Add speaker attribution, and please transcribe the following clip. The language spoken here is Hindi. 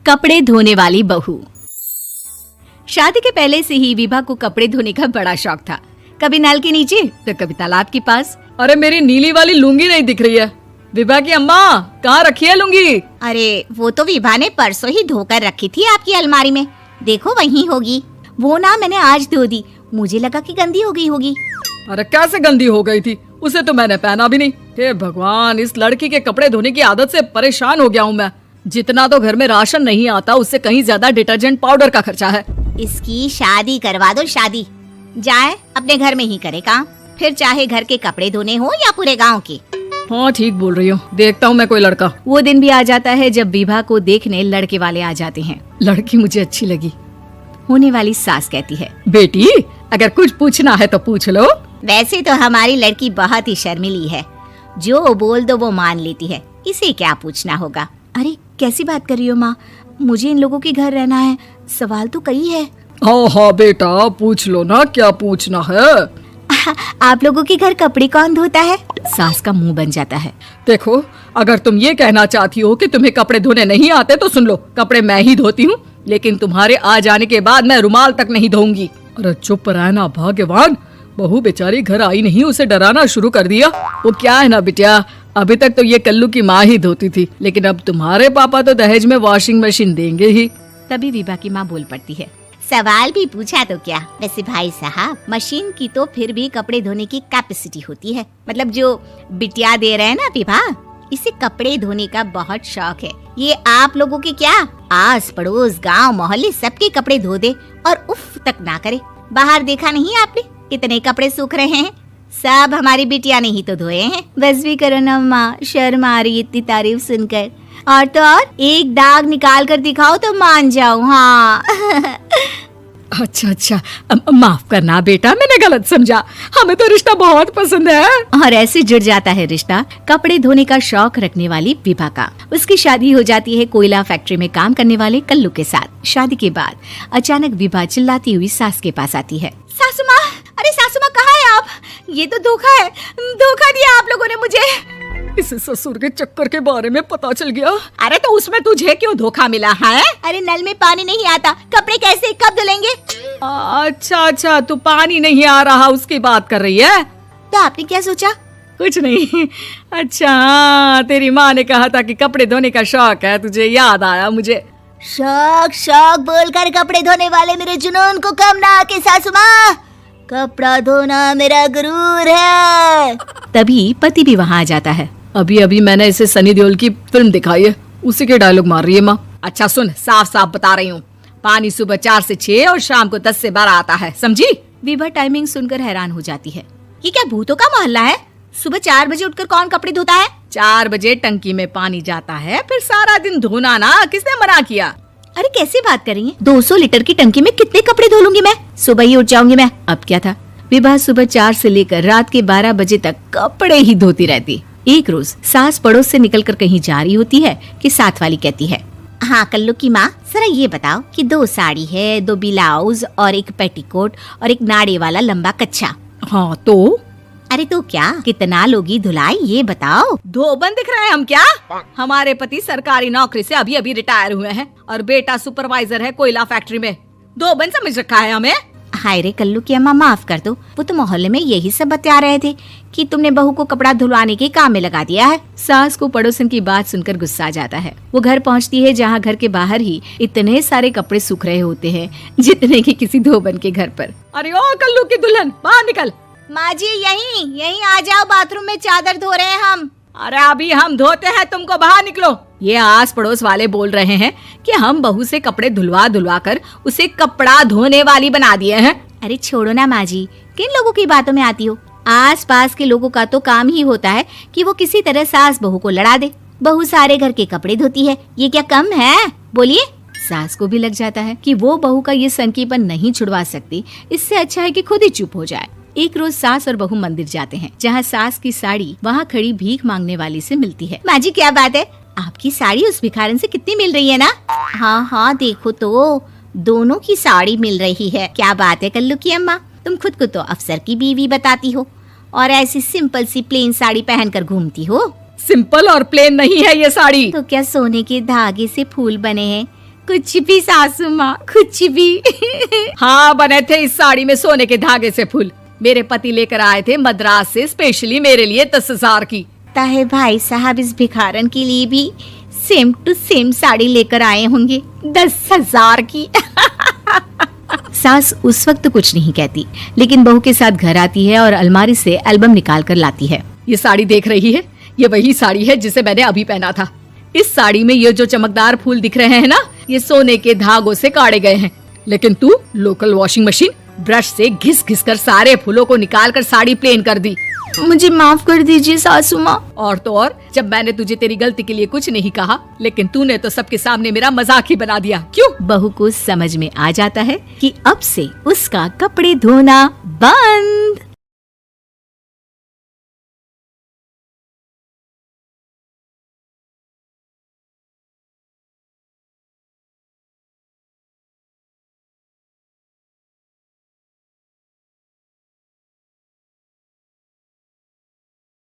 Speaker 1: कपड़े धोने वाली बहू। शादी के पहले से ही विभा को कपड़े धोने का बड़ा शौक था। कभी नल के नीचे तो कभी तालाब के पास।
Speaker 2: अरे मेरी नीली वाली लुंगी नहीं दिख रही है। विभा की अम्मा कहाँ रखी है लुंगी?
Speaker 3: अरे वो तो विभा ने परसों ही धोकर रखी थी आपकी अलमारी में, देखो वहीं होगी। वो ना मैंने आज धो दी, मुझे लगा कि गंदी हो गई होगी।
Speaker 2: अरे कैसे गंदी हो गई थी? उसे तो मैंने पहना भी नहीं। हे भगवान, इस लड़की के कपड़े धोने की आदत से परेशान हो गया हूँ मैं। जितना तो घर में राशन नहीं आता उससे कहीं ज्यादा डिटर्जेंट पाउडर का खर्चा है।
Speaker 3: इसकी शादी करवा दो, शादी जाए अपने घर में ही करे काम, फिर चाहे घर के कपड़े धोने हो या पूरे गांव के।
Speaker 2: हाँ ठीक बोल रही हो, देखता हूँ मैं कोई लड़का।
Speaker 1: वो दिन भी आ जाता है जब विभा को देखने लड़के वाले आ जाते हैं।
Speaker 2: लड़की मुझे अच्छी लगी।
Speaker 1: होने वाली सास कहती है,
Speaker 2: बेटी अगर कुछ पूछना है तो पूछ लो।
Speaker 3: वैसे तो हमारी लड़की बहुत ही शर्मीली है, जो बोल दो वो मान लेती है, इसे क्या पूछना होगा।
Speaker 1: अरे कैसी बात कर रही हो माँ, मुझे इन लोगों के घर रहना है, सवाल तो कई है।
Speaker 2: हाँ हाँ बेटा पूछ लो ना, क्या पूछना है।
Speaker 1: आप लोगों के घर कपड़े कौन धोता है? सास का मुंह बन जाता है।
Speaker 2: देखो अगर तुम ये कहना चाहती हो कि तुम्हें कपड़े धोने नहीं आते तो सुन लो, कपड़े मैं ही धोती हूँ, लेकिन तुम्हारे आ जाने के बाद मैं रुमाल तक नहीं धोऊंगी। अरे चुप रहना भगवान, बहू बेचारी घर आई नहीं, उसे डराना शुरू कर दिया। वो क्या है ना बिटिया, अभी तक तो ये कल्लू की माँ ही धोती थी, लेकिन अब तुम्हारे पापा तो दहेज में वॉशिंग मशीन देंगे ही।
Speaker 1: तभी विभा की माँ बोल पड़ती है,
Speaker 3: सवाल भी पूछा तो क्या। वैसे भाई साहब, मशीन की तो फिर भी कपड़े धोने की कैपेसिटी होती है, मतलब जो बिटिया दे रहे हैं ना विभा, इसे कपड़े धोने का बहुत शौक है। ये आप लोगों के क्या, आस पड़ोस गांव मोहल्ले सबके कपड़े धो दे और उफ तक ना करे। बाहर देखा नहीं आपने कितने कपड़े सूख रहे हैं, सब हमारी बिटिया ने ही तो धोए हैं।
Speaker 1: बस भी करो ना माँ, शर्म आ रही इतनी तारीफ सुनकर। और तो और एक दाग निकाल कर दिखाओ तो मान जाऊं। हाँ
Speaker 2: अच्छा माफ करना बेटा, मैंने गलत समझा, हमें तो रिश्ता बहुत पसंद है।
Speaker 1: और ऐसे जुड़ जाता है रिश्ता कपड़े धोने का शौक रखने वाली विभा का। उसकी शादी हो जाती है कोयला फैक्ट्री में काम करने वाले कल्लू के साथ। शादी के बाद अचानक विभा चिल्लाती हुई सास के पास आती है।
Speaker 3: सासू माँ, अरे सासू माँ कहाँ है आप? ये तो धोखा है, धोखा दिया आप लोगों ने मुझे।
Speaker 2: इस ससुर के चक्कर के बारे में पता चल गया।
Speaker 3: अरे तो उसमें तुझे क्यों धोखा मिला है? अरे नल में पानी नहीं आता, कपड़े कैसे कब धुलेंगे?
Speaker 2: अच्छा तू पानी नहीं आ रहा उसकी बात कर रही है?
Speaker 3: तो आपने क्या सोचा?
Speaker 2: कुछ नहीं। अच्छा तेरी माँ ने कहा था कि कपड़े धोने का शौक है, तुझे याद आया मुझे।
Speaker 3: शौक बोलकर कपड़े धोने वाले मेरे जुनून को कम ना आके सासू माँ, कपड़ा धोना मेरा गुरूर है।
Speaker 1: तभी पति भी वहाँ आ जाता है।
Speaker 2: अभी मैंने इसे सनी देओल की फिल्म दिखाई है, उसी के डायलॉग मार रही है माँ। अच्छा सुन, साफ बता रही हूँ, पानी सुबह 4 से 6 और शाम को 10 से 12 आता है, समझी?
Speaker 1: विभा टाइमिंग सुनकर हैरान हो जाती है।
Speaker 3: ये क्या भूतों का मोहल्ला है? सुबह 4 बजे उठकर कौन कपड़े धोता है?
Speaker 2: 4 बजे टंकी में पानी जाता है, फिर सारा दिन धोना ना, किसने मना किया?
Speaker 1: अरे कैसे बात कर रही है? 200 लीटर की टंकी में कितने कपड़े धो लूंगी मैं, सुबह ही उठ जाऊंगी मैं। अब क्या था, विभा सुबह 4 से लेकर रात के 12 बजे तक कपड़े ही धोती रहती। एक रोज सास पड़ोस से निकलकर कहीं जा रही होती है कि साथ वाली कहती है,
Speaker 3: हाँ कल्लू की माँ, जरा ये बताओ कि 2 साड़ी है, 2 ब्लाउज और एक पेटीकोट और एक नाड़े वाला लंबा कच्छा।
Speaker 2: हाँ तो?
Speaker 3: अरे तो क्या, कितना लोगी धुलाई ये बताओ।
Speaker 2: धोबन दिख रहे हैं हम क्या? हमारे पति सरकारी नौकरी से अभी रिटायर हुए हैं और बेटा सुपरवाइजर है कोयला फैक्ट्री में। धोबन समझ रखा है हमें?
Speaker 3: हाय रे कल्लू की अम्मा, माफ कर दो, वो तो मोहल्ले में यही सब बता रहे थे कि तुमने बहू को कपड़ा धुलवाने के काम में लगा दिया है।
Speaker 1: सास को पड़ोसन की बात सुनकर गुस्सा आ जाता है। वो घर पहुंचती है जहां घर के बाहर ही इतने सारे कपड़े सूख रहे होते हैं जितने कि किसी धोबन के घर पर।
Speaker 2: अरे ओ कल्लू की दुल्हन, बाहर निकल।
Speaker 3: माँ जी यहीं आ जाओ, बाथरूम में चादर धो रहे हैं हम।
Speaker 2: अरे अभी हम धोते हैं, तुमको बाहर निकलो। ये आस पड़ोस वाले बोल रहे हैं कि हम बहू से कपड़े धुलवा कर उसे कपड़ा धोने वाली बना दिए हैं।
Speaker 1: अरे छोड़ो ना माँ जी, किन लोगों की बातों में आती हो? आस पास के लोगों का तो काम ही होता है कि वो किसी तरह सास बहू को लड़ा दे। बहू सारे घर के कपड़े धोती है, ये क्या कम है? बोलिए। सास को भी लग जाता है कि वो बहू का ये सनकीपन नहीं छुड़वा सकती, इससे अच्छा है कि खुद ही चुप हो जाए। एक रोज सास और बहू मंदिर जाते हैं, जहाँ सास की साड़ी वहाँ खड़ी भीख मांगने वाली से मिलती है।
Speaker 3: माँ जी क्या बात है, आपकी साड़ी उस भिखारन से कितनी मिल रही है ना? हाँ देखो तो दोनों की साड़ी मिल रही है। क्या बात है कल्लू की अम्मा, तुम खुद को तो अफसर की बीवी बताती हो और ऐसी सिंपल सी प्लेन साड़ी पहनकर घूमती हो।
Speaker 2: सिंपल और प्लेन नहीं है ये साड़ी।
Speaker 3: तो क्या सोने के धागे से फूल बने हैं,
Speaker 1: कुछ भी सासू माँ, कुछ भी।
Speaker 2: हाँ, बने थे इस साड़ी में सोने के धागे से फूल। मेरे पति लेकर आए थे मद्रास से स्पेशली मेरे लिए 10,000 की।
Speaker 1: ताहे भाई साहब इस भिखारन के लिए भी सेम टू सेम साड़ी लेकर आए होंगे 10,000 की। सास उस वक्त कुछ नहीं कहती, लेकिन बहू के साथ घर आती है और अलमारी से एल्बम निकाल कर लाती है।
Speaker 2: ये साड़ी देख रही है, ये वही साड़ी है जिसे मैंने अभी पहना था। इस साड़ी में ये जो चमकदार फूल दिख रहे हैं ना, ये सोने के धागों से काढ़े गए हैं। लेकिन तू लोकल वॉशिंग मशीन ब्रश से घिस घिस कर सारे फूलों को निकाल कर साड़ी प्लेन कर दी।
Speaker 1: मुझे माफ कर दीजिए सासू माँ।
Speaker 2: और तो और, जब मैंने तुझे तेरी गलती के लिए कुछ नहीं कहा, लेकिन तूने तो सबके सामने मेरा मजाक ही बना दिया। क्यों?
Speaker 1: बहू को समझ में आ जाता है कि अब से उसका कपड़े धोना बंद।